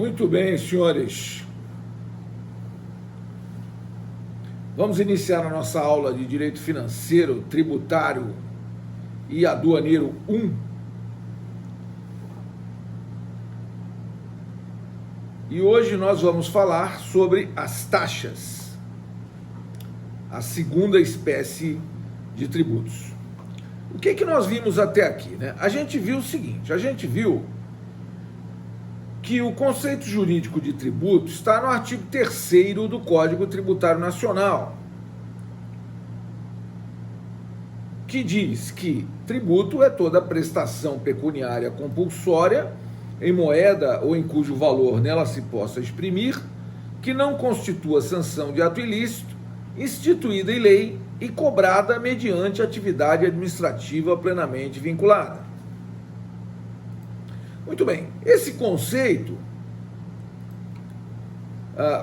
Muito bem, senhores. Vamos iniciar a nossa aula de Direito Financeiro, Tributário e Aduaneiro 1. E hoje nós vamos falar sobre as taxas, a segunda espécie de tributos. O que nós vimos até aqui, né? A gente viu o seguinte, que o conceito jurídico de tributo está no artigo 3º do Código Tributário Nacional, que diz que tributo é toda prestação pecuniária compulsória em moeda ou em cujo valor nela se possa exprimir, que não constitua sanção de ato ilícito, instituída em lei e cobrada mediante atividade administrativa plenamente vinculada. Muito bem, esse conceito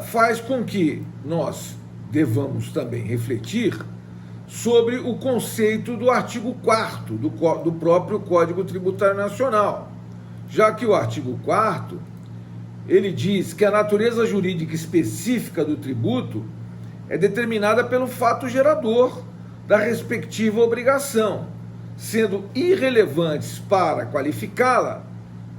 faz com que nós devamos também refletir sobre o conceito do artigo 4º do próprio Código Tributário Nacional, já que o artigo 4º, ele diz que a natureza jurídica específica do tributo é determinada pelo fato gerador da respectiva obrigação, sendo irrelevantes para qualificá-la,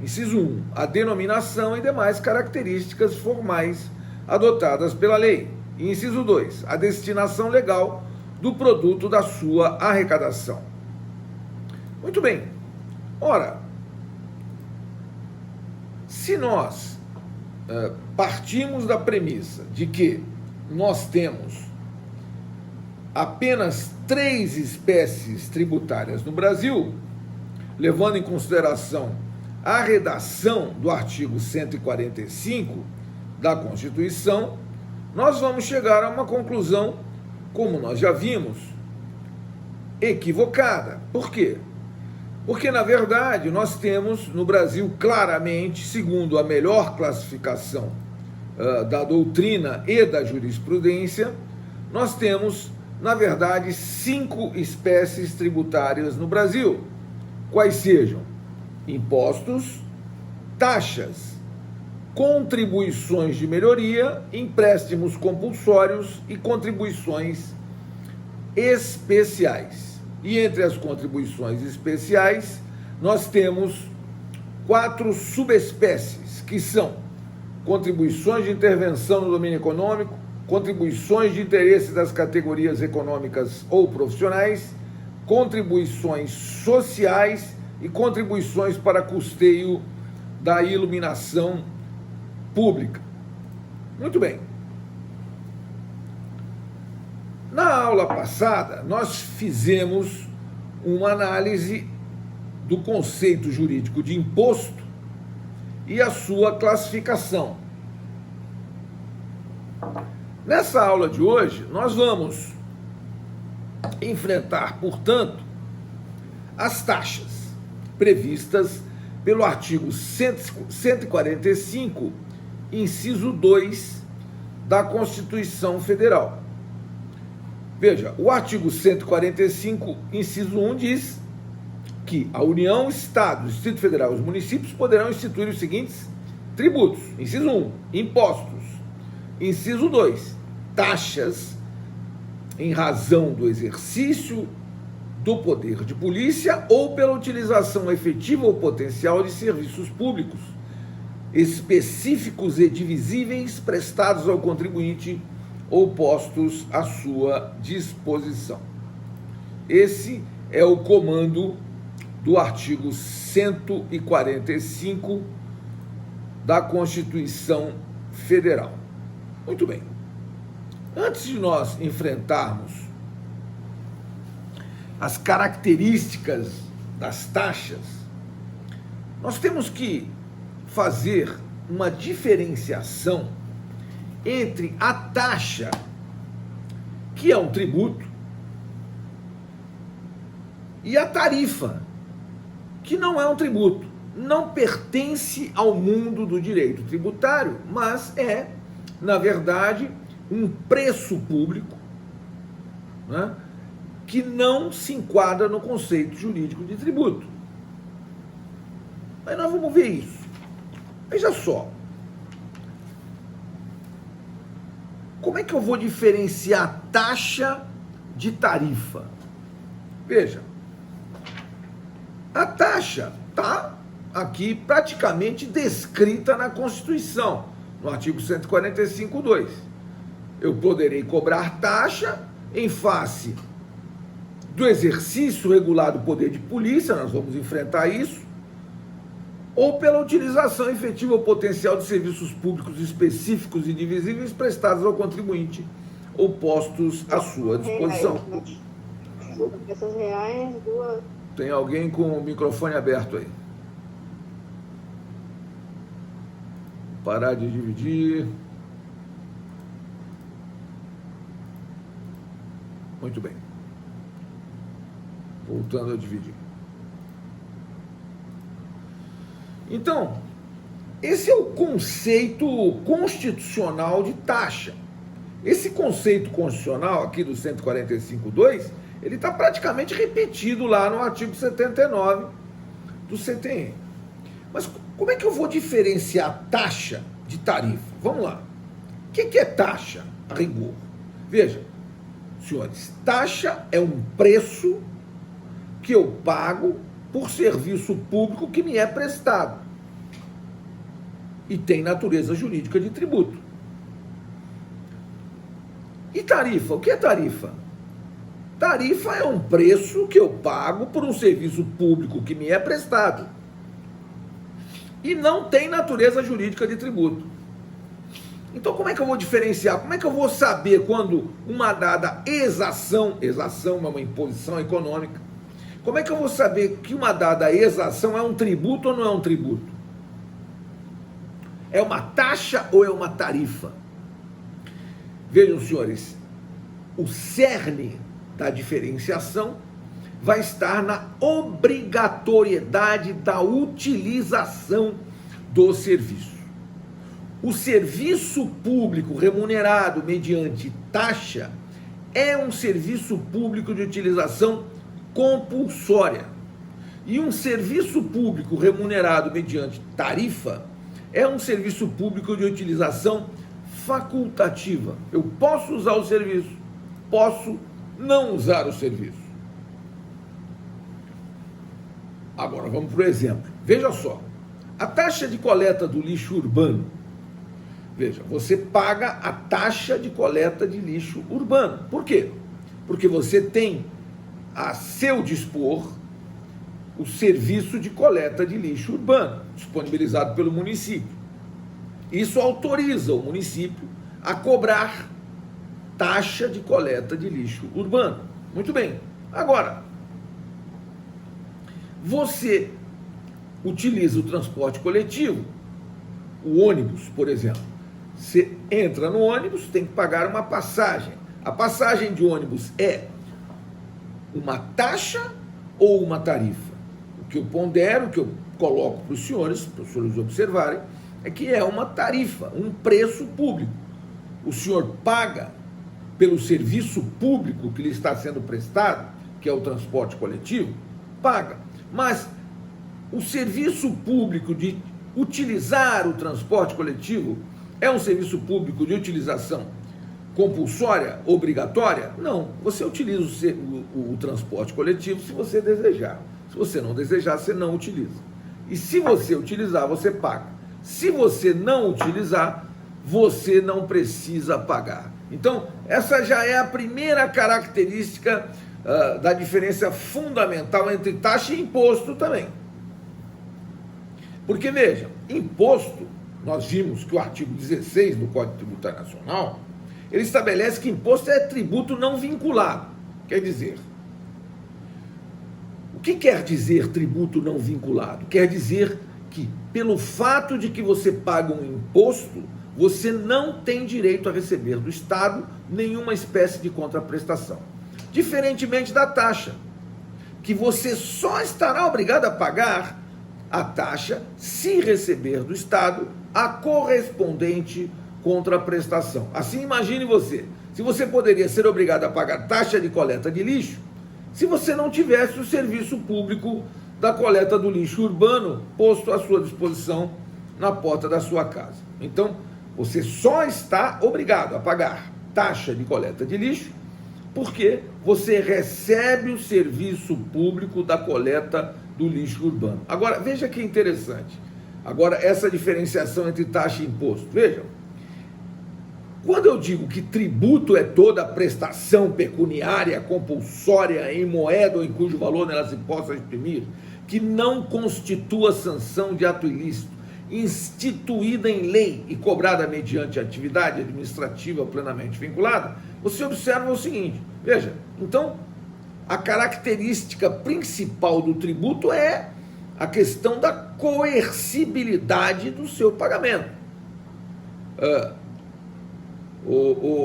inciso 1, a denominação e demais características formais adotadas pela lei. E inciso 2, a destinação legal do produto da sua arrecadação. Muito bem. Ora, se nós partimos da premissa de que nós temos apenas 3 espécies tributárias no Brasil, levando em consideração a redação do artigo 145 da Constituição, nós vamos chegar a uma conclusão, como nós já vimos, equivocada. Por quê? Porque, na verdade, nós temos no Brasil claramente, segundo a melhor classificação da doutrina e da jurisprudência, nós temos, na verdade, 5 espécies tributárias no Brasil, quais sejam impostos, taxas, contribuições de melhoria, empréstimos compulsórios e contribuições especiais. E entre as contribuições especiais, nós temos 4 subespécies, que são contribuições de intervenção no domínio econômico, contribuições de interesse das categorias econômicas ou profissionais, contribuições sociais e contribuições para custeio da iluminação pública. Muito bem. Na aula passada, nós fizemos uma análise do conceito jurídico de imposto e a sua classificação. Nessa aula de hoje, nós vamos enfrentar, portanto, as taxas previstas pelo artigo 145, inciso 2 da Constituição Federal. Veja, o artigo 145, inciso 1 diz que a União, o Estado, o Distrito Federal e os municípios poderão instituir os seguintes tributos. Inciso 1, impostos. Inciso 2, taxas em razão do exercício do poder de polícia ou pela utilização efetiva ou potencial de serviços públicos específicos e divisíveis prestados ao contribuinte ou postos à sua disposição. Esse é o comando do artigo 145 da Constituição Federal. Muito bem. Antes de nós enfrentarmos as características das taxas, nós temos que fazer uma diferenciação entre a taxa, que é um tributo, e a tarifa, que não é um tributo, não pertence ao mundo do direito tributário, mas é, na verdade, um preço público, né, que não se enquadra no conceito jurídico de tributo. Mas nós vamos ver isso. Veja só, como é que eu vou diferenciar taxa de tarifa? Veja, a taxa está aqui praticamente descrita na Constituição, no artigo 145.2. Eu poderei cobrar taxa em face do exercício regular do poder de polícia, nós vamos enfrentar isso, ou pela utilização efetiva ou potencial de serviços públicos específicos e indivisíveis prestados ao contribuinte ou postos à sua disposição. Essas reais, duas. Tem alguém com o microfone aberto aí? Parar de dividir. Muito bem. Voltando a dividir. Então, esse é o conceito constitucional de taxa. Esse conceito constitucional aqui do 145.2, ele está praticamente repetido lá no artigo 79 do CTN. Mas como é que eu vou diferenciar taxa de tarifa? Vamos lá. O que é taxa, a rigor? Veja, senhores, taxa é um preço que eu pago por serviço público que me é prestado e tem natureza jurídica de tributo. E tarifa? O que é tarifa? Tarifa é um preço que eu pago por um serviço público que me é prestado e não tem natureza jurídica de tributo. Então, como é que eu vou diferenciar? Como é que eu vou saber quando uma dada exação é uma imposição econômica, como é que eu vou saber que uma dada exação é um tributo ou não é um tributo? É uma taxa ou é uma tarifa? Vejam, senhores, o cerne da diferenciação vai estar na obrigatoriedade da utilização do serviço. O serviço público remunerado mediante taxa é um serviço público de utilização compulsória. E um serviço público remunerado mediante tarifa é um serviço público de utilização facultativa. Eu posso usar o serviço, posso não usar o serviço. Agora vamos para o exemplo. Veja só, a taxa de coleta do lixo urbano. Veja, você paga a taxa de coleta de lixo urbano. Por quê? Porque você tem a seu dispor o serviço de coleta de lixo urbano, disponibilizado pelo município. Isso autoriza o município a cobrar taxa de coleta de lixo urbano. Muito bem. Agora, você utiliza o transporte coletivo, o ônibus, por exemplo. Você entra no ônibus, tem que pagar uma passagem. A passagem de ônibus é uma taxa ou uma tarifa? O que eu pondero, o que eu coloco para os senhores observarem, é que é uma tarifa, um preço público. O senhor paga pelo serviço público que lhe está sendo prestado, que é o transporte coletivo, paga. Mas o serviço público de utilizar o transporte coletivo é um serviço público de utilização compulsória, obrigatória? Não. Você utiliza o transporte coletivo se você desejar. Se você não desejar, você não utiliza. E se você utilizar, você paga. Se você não utilizar, você não precisa pagar. Então, essa já é a primeira característica da diferença fundamental entre taxa e imposto também. Porque, veja, imposto, nós vimos que o artigo 16 do Código Tributário Nacional, ele estabelece que imposto é tributo não vinculado. Quer dizer, o que quer dizer tributo não vinculado? Quer dizer que, pelo fato de que você paga um imposto, você não tem direito a receber do Estado nenhuma espécie de contraprestação. Diferentemente da taxa, que você só estará obrigado a pagar a taxa se receber do Estado a correspondente contraprestação. Assim, imagine você, se você poderia ser obrigado a pagar taxa de coleta de lixo, se você não tivesse o serviço público da coleta do lixo urbano posto à sua disposição na porta da sua casa. Então, você só está obrigado a pagar taxa de coleta de lixo, porque você recebe o serviço público da coleta do lixo urbano. Agora, veja que interessante. Agora, essa diferenciação entre taxa e imposto. Vejam, quando eu digo que tributo é toda prestação pecuniária compulsória em moeda ou em cujo valor nela se possa exprimir, que não constitua sanção de ato ilícito, instituída em lei e cobrada mediante atividade administrativa plenamente vinculada, você observa o seguinte, veja, então, a característica principal do tributo é a questão da coercibilidade do seu pagamento.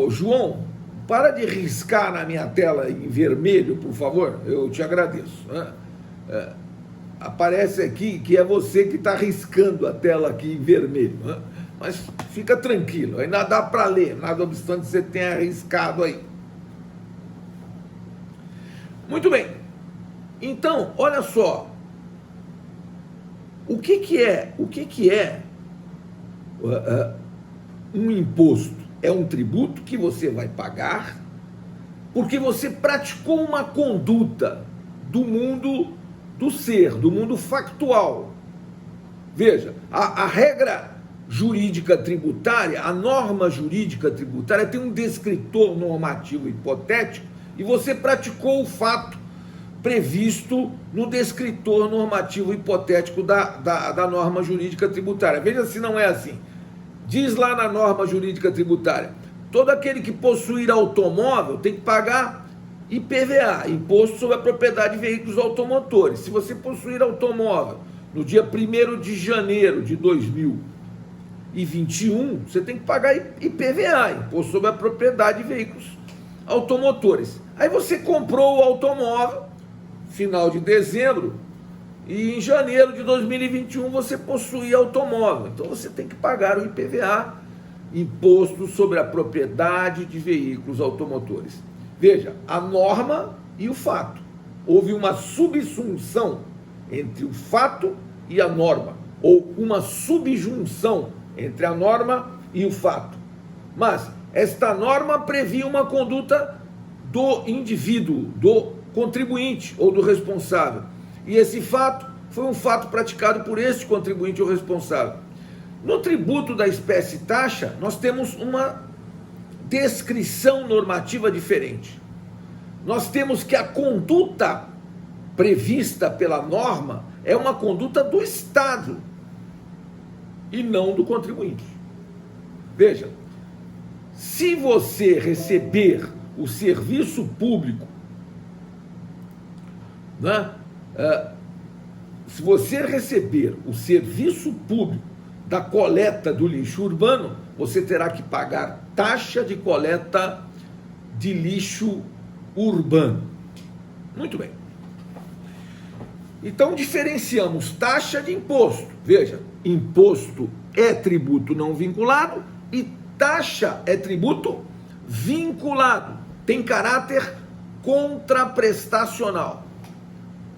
João, para de riscar na minha tela em vermelho, por favor, eu te agradeço. Aparece aqui que é você que está riscando a tela aqui em vermelho, mas fica tranquilo, ainda dá para ler, nada obstante você tenha arriscado aí. Muito bem, então, olha só, o que é um imposto? É um tributo que você vai pagar porque você praticou uma conduta do mundo do ser, do mundo factual. Veja, a regra jurídica tributária, a norma jurídica tributária tem um descritor normativo hipotético e você praticou o fato previsto no descritor normativo hipotético da norma jurídica tributária. Veja se não é assim. Diz lá na norma jurídica tributária, todo aquele que possuir automóvel tem que pagar IPVA, Imposto sobre a Propriedade de Veículos Automotores. Se você possuir automóvel no dia 1º de janeiro de 2021, você tem que pagar IPVA, Imposto sobre a Propriedade de Veículos Automotores. Aí você comprou o automóvel, final de dezembro, e em janeiro de 2021 você possui automóvel. Então você tem que pagar o IPVA, Imposto sobre a Propriedade de Veículos Automotores. Veja, a norma e o fato. Houve uma subsunção entre o fato e a norma, ou uma subjunção entre a norma e o fato. Mas esta norma previa uma conduta do indivíduo, do contribuinte ou do responsável. E esse fato foi um fato praticado por este contribuinte ou responsável. No tributo da espécie taxa, nós temos uma descrição normativa diferente. Nós temos que a conduta prevista pela norma é uma conduta do Estado e não do contribuinte. Veja, se você receber o serviço público, né? Se você receber o serviço público da coleta do lixo urbano, você terá que pagar taxa de coleta de lixo urbano. Muito bem. Então diferenciamos taxa de imposto. Veja, imposto é tributo não vinculado e taxa é tributo vinculado. Tem caráter contraprestacional.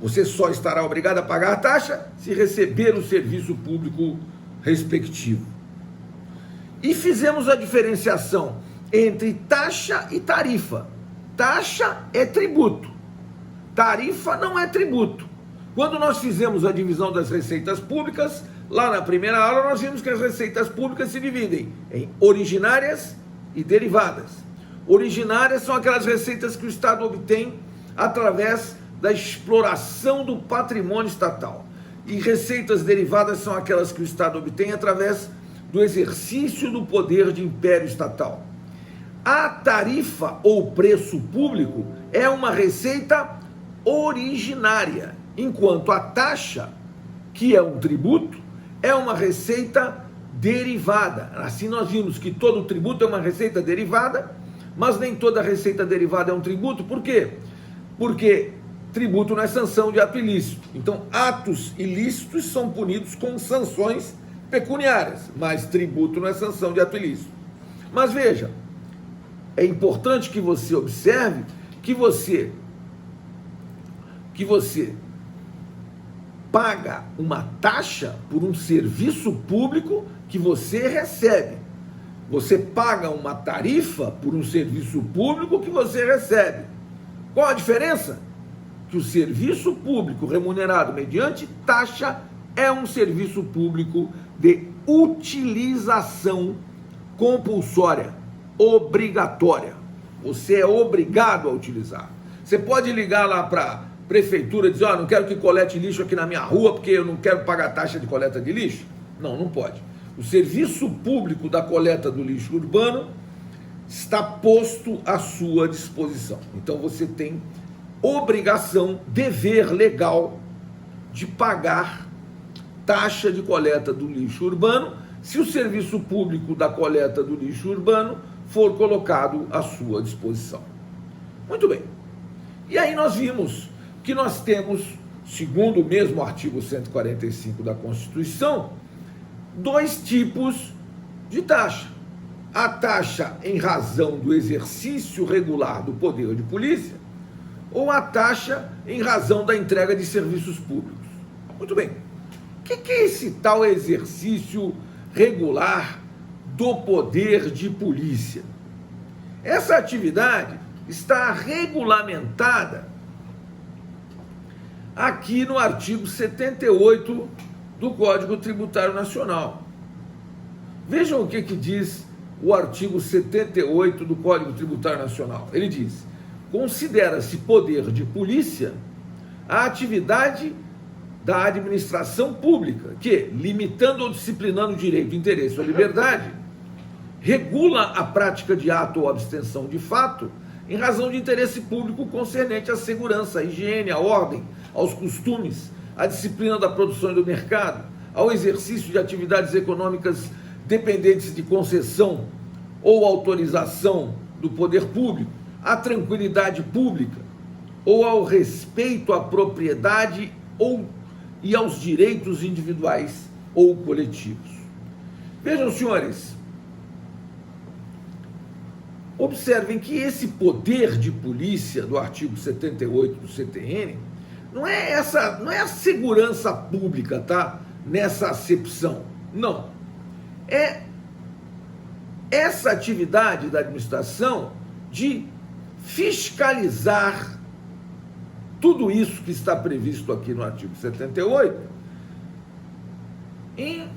Você só estará obrigado a pagar a taxa se receber o serviço público respectivo. E fizemos a diferenciação entre taxa e tarifa. Taxa é tributo, tarifa não é tributo. Quando nós fizemos a divisão das receitas públicas, lá na primeira aula nós vimos que as receitas públicas se dividem em originárias e derivadas. Originárias são aquelas receitas que o Estado obtém através da exploração do patrimônio estatal. E receitas derivadas são aquelas que o Estado obtém através do exercício do poder de império estatal. A tarifa ou preço público é uma receita originária, enquanto a taxa, que é um tributo, é uma receita derivada. Assim nós vimos que todo tributo é uma receita derivada, mas nem toda receita derivada é um tributo. Por quê? Porque tributo não é sanção de ato ilícito. Então, atos ilícitos são punidos com sanções pecuniárias, mas tributo não é sanção de ato ilícito. Mas veja, é importante que você observe que você paga uma taxa por um serviço público que você recebe. Você paga uma tarifa por um serviço público que você recebe. Qual a diferença? Que o serviço público remunerado mediante taxa é um serviço público de utilização compulsória, obrigatória. Você é obrigado a utilizar. Você pode ligar lá para a prefeitura e dizer, não quero que colete lixo aqui na minha rua porque eu não quero pagar taxa de coleta de lixo. Não, não pode. O serviço público da coleta do lixo urbano está posto à sua disposição. Então você tem obrigação, dever legal de pagar taxa de coleta do lixo urbano se o serviço público da coleta do lixo urbano for colocado à sua disposição. Muito bem. E aí nós vimos que nós temos, segundo o mesmo artigo 145 da Constituição, dois tipos de taxa. A taxa em razão do exercício regular do poder de polícia ou a taxa em razão da entrega de serviços públicos. Muito bem. O que é esse tal exercício regular do poder de polícia? Essa atividade está regulamentada aqui no artigo 78 do Código Tributário Nacional. Vejam o que diz o artigo 78 do Código Tributário Nacional. Ele diz: considera-se poder de polícia a atividade da administração pública que, limitando ou disciplinando o direito, interesse ou liberdade, regula a prática de ato ou abstenção de fato em razão de interesse público concernente à segurança, à higiene, à ordem, aos costumes, à disciplina da produção e do mercado, ao exercício de atividades econômicas dependentes de concessão ou autorização do poder público, à tranquilidade pública ou ao respeito à propriedade e aos direitos individuais ou coletivos. Vejam, senhores, observem que esse poder de polícia do artigo 78 do CTN não é a segurança pública, tá? Nessa acepção. Não. É essa atividade da administração de fiscalizar tudo isso que está previsto aqui no artigo 78, em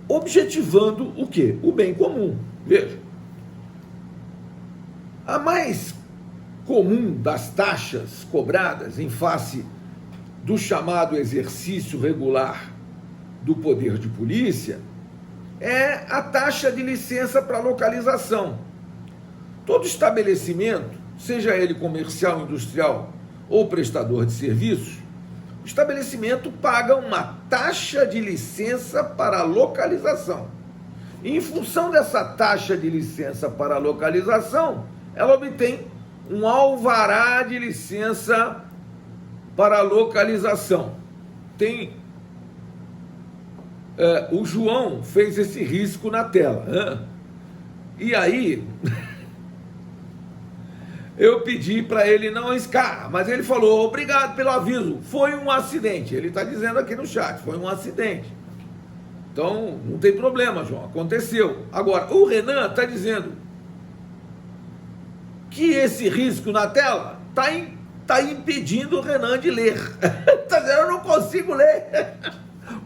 objetivando o quê? O bem comum. Veja, a mais comum das taxas cobradas em face do chamado exercício regular do poder de polícia é a taxa de licença para localização. Todo estabelecimento, seja ele comercial, industrial ou prestador de serviços, o estabelecimento paga uma taxa de licença para localização. E, em função dessa taxa de licença para localização, ela obtém um alvará de licença para localização. O João fez esse risco na tela. E aí, eu pedi para ele não riscar, mas ele falou, obrigado pelo aviso, foi um acidente. Ele está dizendo aqui no chat, foi um acidente. Então, não tem problema, João, aconteceu. Agora, o Renan está dizendo que esse risco na tela está impedindo o Renan de ler. Está dizendo, eu não consigo ler.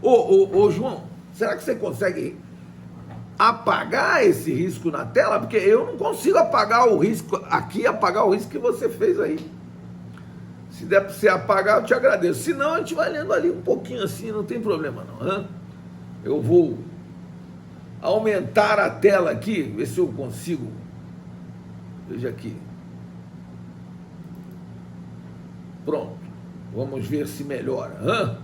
Ô, João, será que você consegue apagar esse risco na tela? Porque eu não consigo apagar o risco aqui, apagar o risco que você fez aí. Se der para você apagar, eu te agradeço. Se não, a gente vai lendo ali um pouquinho assim, não tem problema não. Eu vou aumentar a tela aqui, ver se eu consigo. Veja aqui. Pronto. Vamos ver se melhora.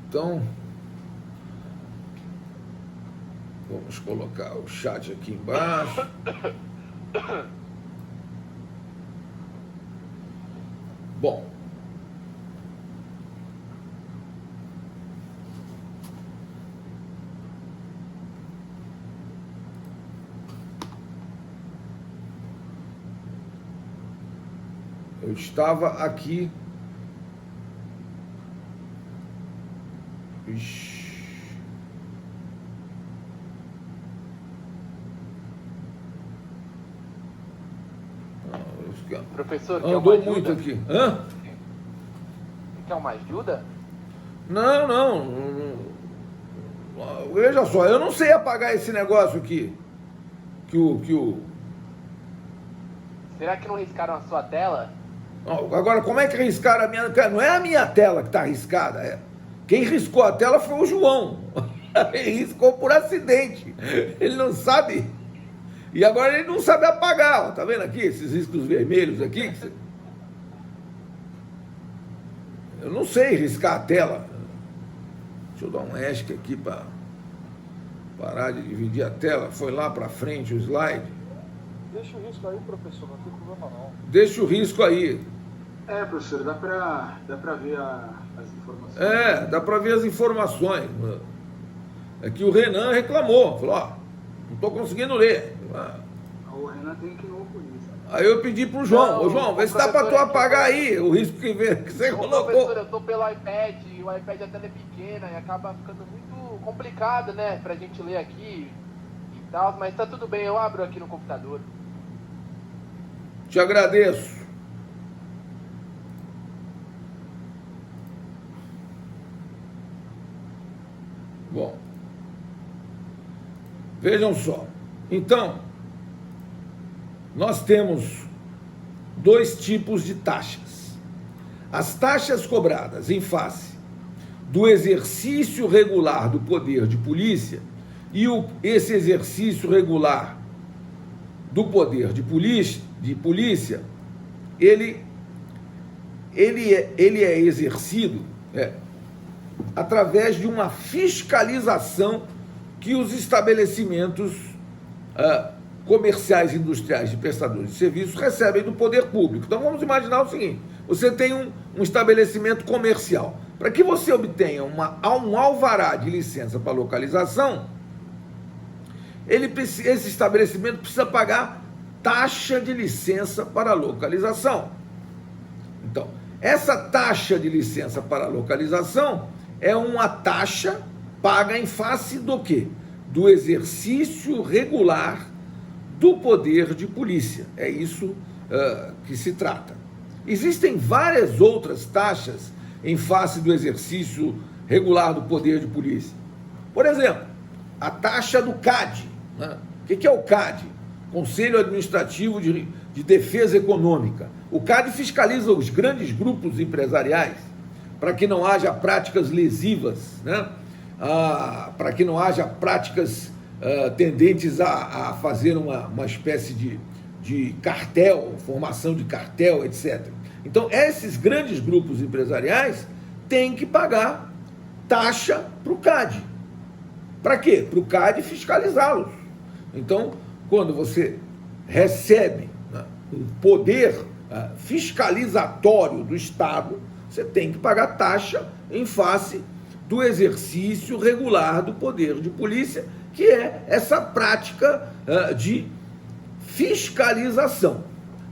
Então, vamos colocar o chat aqui embaixo. Bom. Eu estava aqui. Ixi. Professor, quer andou uma muito ajuda? aqui. Hã? Quer uma ajuda? Não. Veja só, eu não sei apagar esse negócio aqui. Que o... Será que não riscaram a sua tela? Agora, como é que riscaram a minha... Não é a minha tela que está riscada. Quem riscou a tela foi o João. Ele riscou por acidente. Ele não sabe. E agora ele não sabe apagar. Ó. Tá vendo aqui esses riscos vermelhos aqui? Eu não sei riscar a tela. Deixa eu dar um ESC aqui para parar de dividir a tela. Foi lá para frente o slide. Deixa o risco aí, professor, não tem problema não. Deixa o risco aí. Professor, dá pra ver as informações. Dá para ver as informações. É que o Renan reclamou. Falou, ó, não estou conseguindo ler. O Renan tem que ir no oculista. Aí eu pedi pro João. Ô, João, vê se dá para tu apagar aí o risco que você colocou. Professor, eu tô pelo iPad, o iPad a tela é pequena e acaba ficando muito complicado, né, pra gente ler aqui e tal, mas tá tudo bem, eu abro aqui no computador. Te agradeço. Bom, vejam só. Então, nós temos dois tipos de taxas. As taxas cobradas em face do exercício regular do poder de polícia e esse exercício regular do poder de polícia, ele é exercido através de uma fiscalização que os estabelecimentos comerciais, industriais e prestadores de serviços recebem do poder público. Então vamos imaginar o seguinte: você tem um estabelecimento comercial. Para que você obtenha um alvará de licença para localização, esse estabelecimento precisa pagar taxa de licença para localização. Então, essa taxa de licença para localização é uma taxa paga em face do quê? Do exercício regular do poder de polícia. É isso que se trata. Existem várias outras taxas em face do exercício regular do poder de polícia. Por exemplo, a taxa do CAD. Né? O que é o CAD? Conselho Administrativo de Defesa Econômica. O CAD fiscaliza os grandes grupos empresariais para que não haja práticas lesivas, né? Para que não haja práticas tendentes a fazer uma espécie de cartel, formação de cartel, etc. Então, esses grandes grupos empresariais têm que pagar taxa para o CAD. Para quê? Para o CAD fiscalizá-los. Então, quando você recebe um poder fiscalizatório do Estado, você tem que pagar taxa em face do exercício regular do poder de polícia, que é essa prática de fiscalização.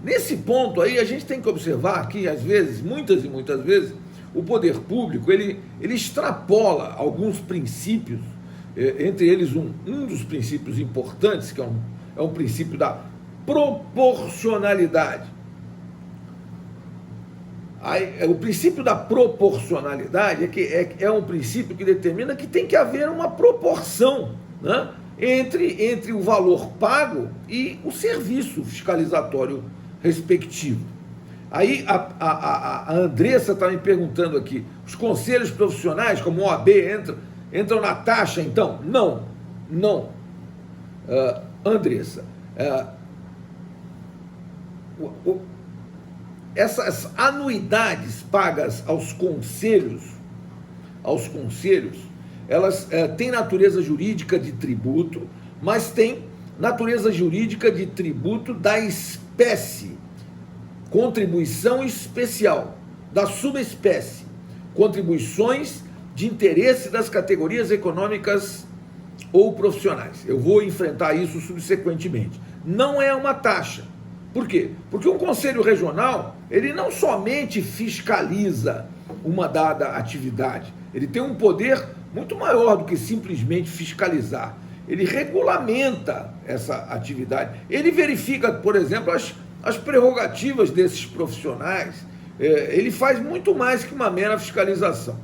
Nesse ponto aí, a gente tem que observar que, às vezes, muitas e muitas vezes, o poder público, ele extrapola alguns princípios, entre eles um dos princípios importantes, que é um princípio da proporcionalidade. O princípio da proporcionalidade é um princípio que determina que tem que haver uma proporção, né, entre o valor pago e o serviço fiscalizatório respectivo. Aí a Andressa está me perguntando aqui, os conselhos profissionais, como o OAB, entram na taxa, então? Não. Andressa, essas anuidades pagas aos conselhos, elas têm natureza jurídica de tributo, mas têm natureza jurídica de tributo da espécie, contribuição especial, da subespécie, contribuições de interesse das categorias econômicas ou profissionais. Eu vou enfrentar isso subsequentemente. Não é uma taxa. Por quê? Porque um conselho regional, ele não somente fiscaliza uma dada atividade, ele tem um poder muito maior do que simplesmente fiscalizar. Ele regulamenta essa atividade. Ele verifica, por exemplo, as prerrogativas desses profissionais, ele faz muito mais que uma mera fiscalização.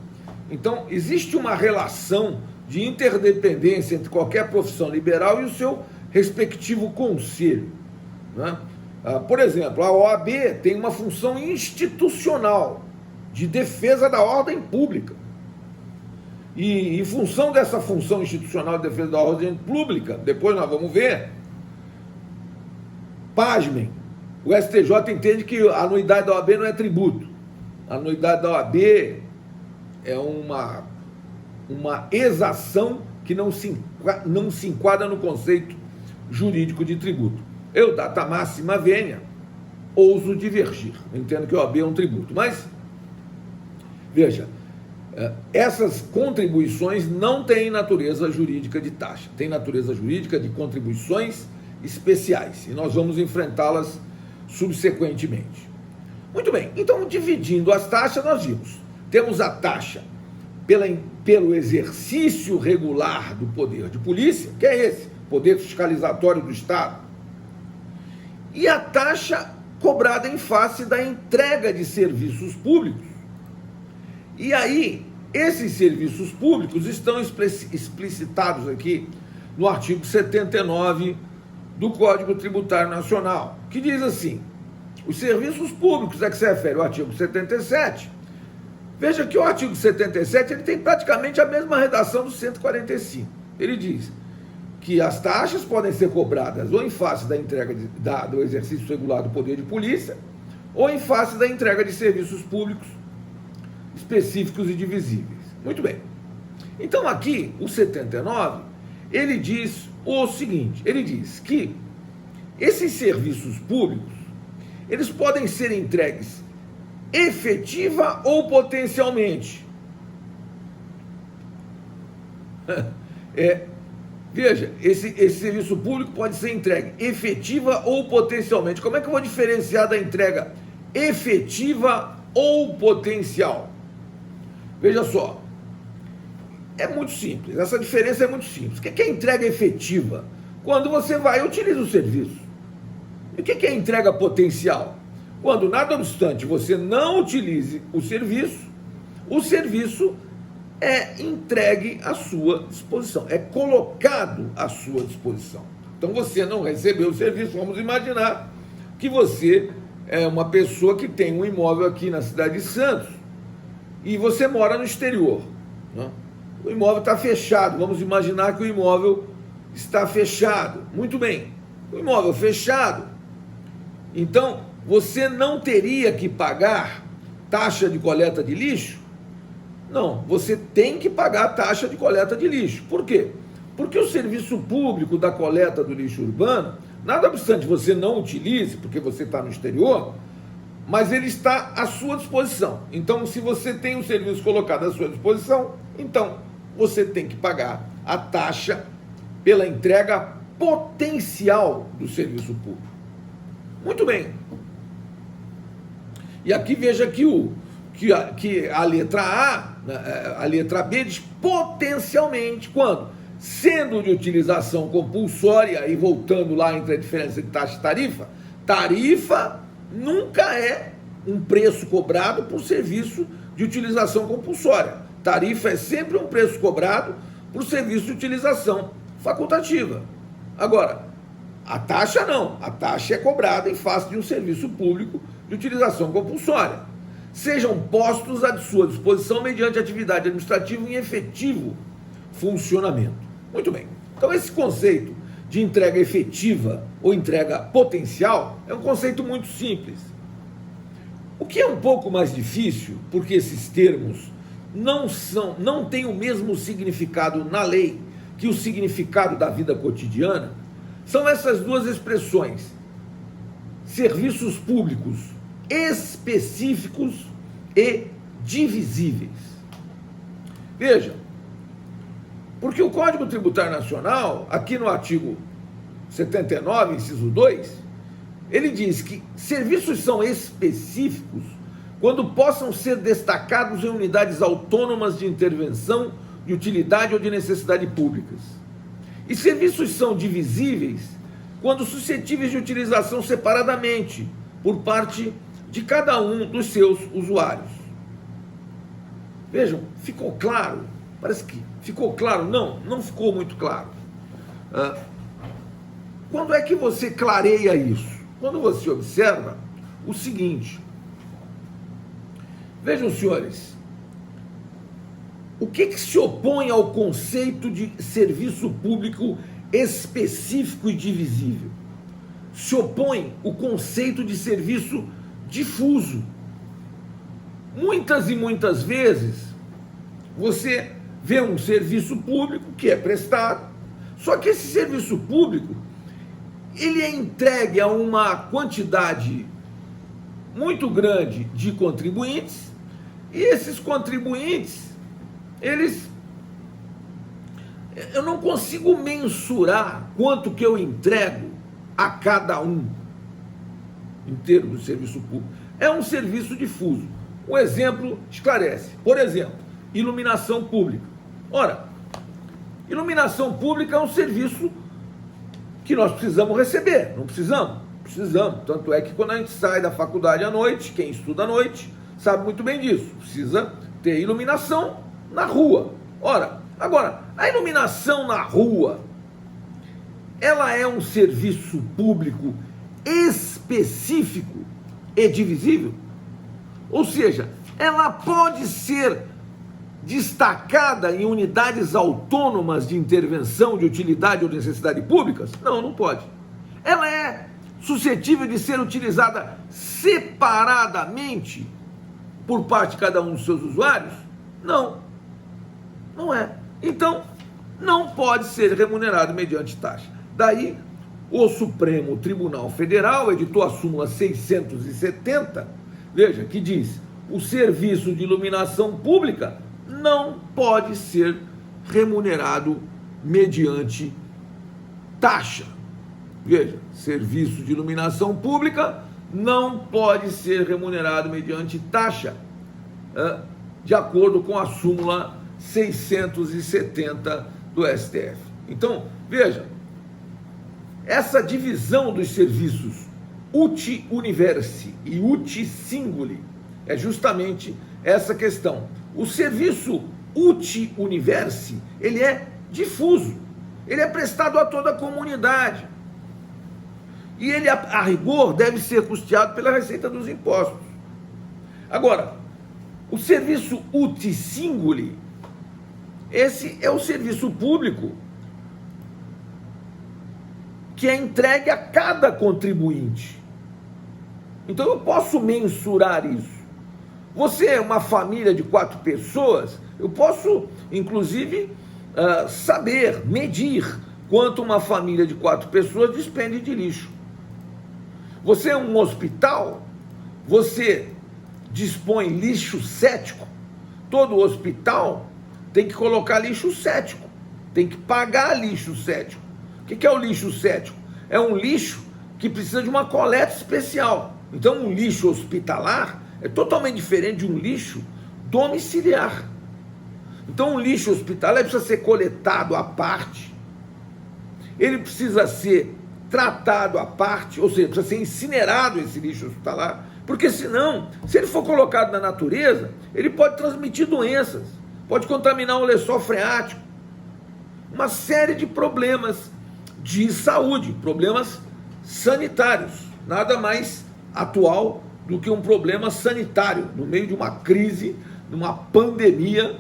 Então, existe uma relação de interdependência entre qualquer profissão liberal e o seu respectivo conselho, né? Por exemplo, a OAB tem uma função institucional de defesa da ordem pública. E em função dessa função institucional de defesa da ordem pública, depois nós vamos ver, pasmem, o STJ entende que a anuidade da OAB não é tributo. A anuidade da OAB é uma exação que não se enquadra no conceito jurídico de tributo. Eu, data máxima vênia, ouso divergir. Eu entendo que a OAB é um tributo, mas, veja, essas contribuições não têm natureza jurídica de taxa, têm natureza jurídica de contribuições especiais, e nós vamos enfrentá-las subsequentemente. Muito bem, então, dividindo as taxas, nós vimos, temos a taxa pelo exercício regular do poder de polícia, que é esse, poder fiscalizatório do Estado, e a taxa cobrada em face da entrega de serviços públicos. E aí, esses serviços públicos estão explicitados aqui no artigo 79 do Código Tributário Nacional, que diz assim: os serviços públicos a que se refere o artigo 77, veja que o artigo 77 ele tem praticamente a mesma redação do 145. Ele diz que as taxas podem ser cobradas ou em face da entrega do exercício regular do poder de polícia, ou em face da entrega de serviços públicos específicos e divisíveis. Muito bem. Então aqui, o 79, ele diz o seguinte, ele diz que esses serviços públicos, eles podem ser entregues efetiva ou potencialmente. Veja, esse serviço público pode ser entregue efetiva ou potencialmente. Como é que eu vou diferenciar da entrega efetiva ou potencial? Veja só, é muito simples, essa diferença é muito simples. O que é entrega efetiva? Quando você vai e utiliza o serviço. E o que é entrega potencial? Quando, nada obstante, você não utilize o serviço é entregue à sua disposição, é colocado à sua disposição. Então você não recebeu o serviço, vamos imaginar que você é uma pessoa que tem um imóvel aqui na cidade de Santos e você mora no exterior, né? O imóvel está fechado, vamos imaginar que o imóvel está fechado. Muito bem, o imóvel fechado, então você não teria que pagar taxa de coleta de lixo? Não, você tem que pagar a taxa de coleta de lixo. Por quê? Porque o serviço público da coleta do lixo urbano, nada obstante você não utilize, porque você está no exterior, mas ele está à sua disposição. Então, se você tem o serviço colocado à sua disposição, então você tem que pagar a taxa pela entrega potencial do serviço público. Muito bem. E aqui veja que a letra B diz potencialmente, quando? Sendo de utilização compulsória, e voltando lá entre a diferença de taxa e tarifa nunca é um preço cobrado por serviço de utilização compulsória. Tarifa é sempre um preço cobrado por serviço de utilização facultativa. Agora, a taxa não, a taxa é cobrada em face de um serviço público de utilização compulsória. Sejam postos à sua disposição mediante atividade administrativa em efetivo funcionamento. Muito bem. Então, esse conceito de entrega efetiva ou entrega potencial é um conceito muito simples. O que é um pouco mais difícil, porque esses termos não têm o mesmo significado na lei que o significado da vida cotidiana, são essas duas expressões: serviços públicos específicos e divisíveis. Veja, porque o Código Tributário Nacional, aqui no artigo 79, inciso 2, ele diz que serviços são específicos quando possam ser destacados em unidades autônomas de intervenção, de utilidade ou de necessidade públicas. E serviços são divisíveis quando suscetíveis de utilização separadamente por parte de cada um dos seus usuários. Vejam, ficou claro? Parece que ficou claro. Não ficou muito claro. Quando é que você clareia isso? Quando você observa o seguinte. Vejam, senhores, o que se opõe ao conceito de serviço público específico e divisível? Se opõe o conceito de serviço difuso. Muitas e muitas vezes você vê um serviço público que é prestado, só que esse serviço público ele é entregue a uma quantidade muito grande de contribuintes, e esses contribuintes, eu não consigo mensurar quanto que eu entrego a cada um em termos de serviço público. É um serviço difuso. Um exemplo esclarece. Por exemplo, iluminação pública. Ora, iluminação pública é um serviço que nós precisamos receber, não precisamos? Precisamos. Tanto é que quando a gente sai da faculdade à noite, quem estuda à noite sabe muito bem disso. Precisa ter iluminação na rua. Ora, agora, a iluminação na rua, ela é um serviço público específico e divisível? Ou seja, ela pode ser destacada em unidades autônomas de intervenção, de utilidade ou de necessidade públicas? Não, não pode. Ela é suscetível de ser utilizada separadamente por parte de cada um dos seus usuários? Não, não é. Então, não pode ser remunerado mediante taxa. Daí, o Supremo Tribunal Federal editou a súmula 670, veja, que diz: o serviço de iluminação pública não pode ser remunerado mediante taxa. Veja, serviço de iluminação pública não pode ser remunerado mediante taxa, de acordo com a súmula 670 do STF. Então, veja, essa divisão dos serviços uti universi e uti singuli é justamente essa questão. O serviço uti universi, ele é difuso, ele é prestado a toda a comunidade. E ele, a rigor, deve ser custeado pela Receita dos Impostos. Agora, o serviço uti singuli, esse é o serviço público que é entregue a cada contribuinte. Então eu posso mensurar isso. Você é uma família de 4 pessoas, eu posso, inclusive, saber, medir quanto uma família de 4 pessoas despende de lixo. Você é um hospital, você dispõe lixo cético. Todo hospital tem que colocar lixo cético, tem que pagar lixo cético. O que é o lixo cético? É um lixo que precisa de uma coleta especial. Então, um lixo hospitalar é totalmente diferente de um lixo domiciliar. Então, um lixo hospitalar precisa ser coletado à parte, ele precisa ser tratado à parte, ou seja, precisa ser incinerado esse lixo hospitalar, porque senão, se ele for colocado na natureza, ele pode transmitir doenças, pode contaminar o lençol freático, uma série de problemas de saúde, problemas sanitários, nada mais atual do que um problema sanitário, no meio de uma crise, numa pandemia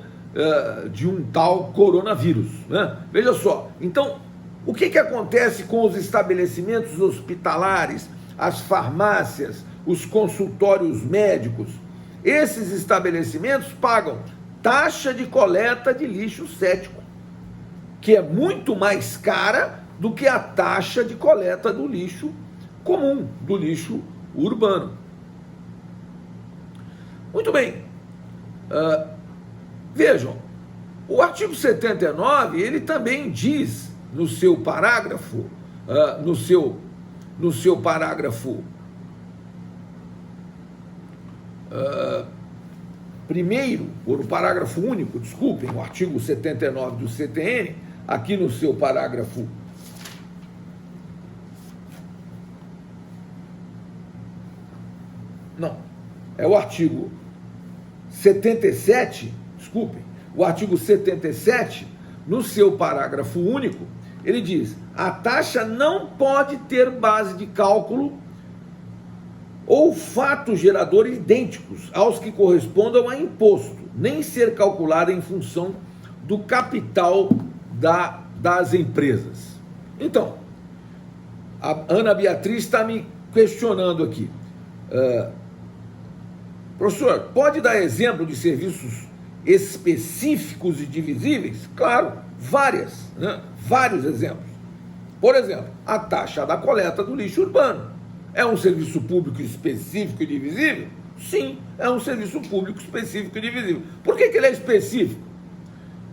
de um tal coronavírus, né? Veja só, então, o que acontece com os estabelecimentos hospitalares, as farmácias, os consultórios médicos? Esses estabelecimentos pagam taxa de coleta de lixo cético, que é muito mais cara do que a taxa de coleta do lixo comum, do lixo urbano. Muito bem. Vejam, o artigo 79, ele também diz no seu parágrafo, no seu parágrafo primeiro, ou no parágrafo único, desculpem, o artigo 79 do CTN, aqui no seu parágrafo Não, é o artigo 77, desculpem, o artigo 77, no seu parágrafo único, ele diz: a taxa não pode ter base de cálculo ou fato gerador idênticos aos que correspondam a imposto, nem ser calculada em função do capital das empresas. Então, a Ana Beatriz está me questionando aqui. Professor, pode dar exemplo de serviços específicos e divisíveis? Claro, vários exemplos. Por exemplo, a taxa da coleta do lixo urbano. É um serviço público específico e divisível? Sim, é um serviço público específico e divisível. Por que ele é específico?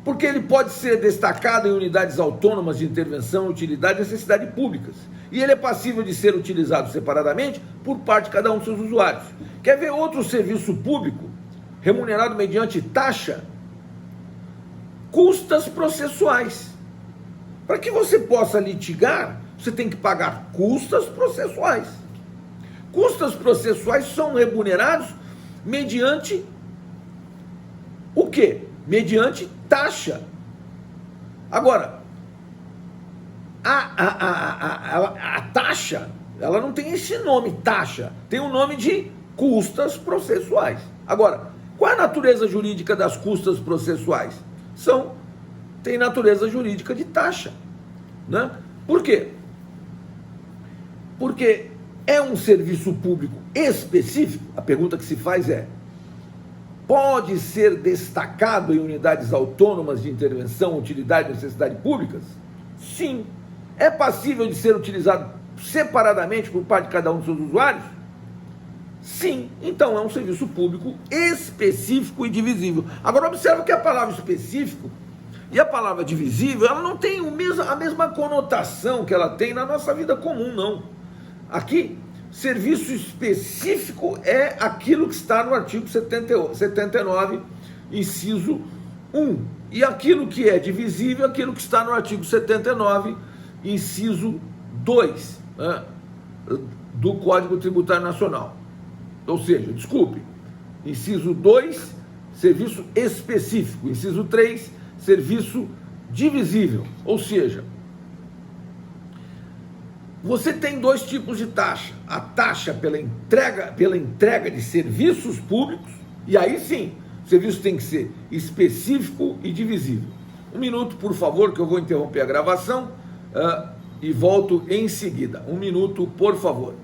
Porque ele pode ser destacado em unidades autônomas de intervenção, utilidade e necessidade públicas. E ele é passível de ser utilizado separadamente por parte de cada um dos seus usuários. Quer ver outro serviço público remunerado mediante taxa? Custas processuais. Para que você possa litigar, você tem que pagar custas processuais. Custas processuais são remunerados mediante o quê? Mediante taxa. Agora, a taxa, ela não tem esse nome, taxa, tem o nome de custas processuais. Agora, qual é a natureza jurídica das custas processuais? Tem natureza jurídica de taxa, né? Por quê? Porque é um serviço público específico. A pergunta que se faz é: pode ser destacado em unidades autônomas de intervenção, utilidade e necessidade públicas? Sim. É passível de ser utilizado separadamente por parte de cada um dos seus usuários? Sim. Então é um serviço público específico e divisível. Agora observa que a palavra específico e a palavra divisível, ela não tem a mesma conotação que ela tem na nossa vida comum, não. Aqui, serviço específico é aquilo que está no artigo 79, inciso 1. E aquilo que é divisível é aquilo que está no artigo 79, inciso 2, né, do Código Tributário Nacional. Ou seja, desculpe, inciso 2, serviço específico. Inciso 3, serviço divisível. Ou seja, você tem dois tipos de taxa: a taxa pela entrega de serviços públicos, e aí sim, o serviço tem que ser específico e divisível. Um minuto, por favor, que eu vou interromper a gravação e volto em seguida. Um minuto, por favor.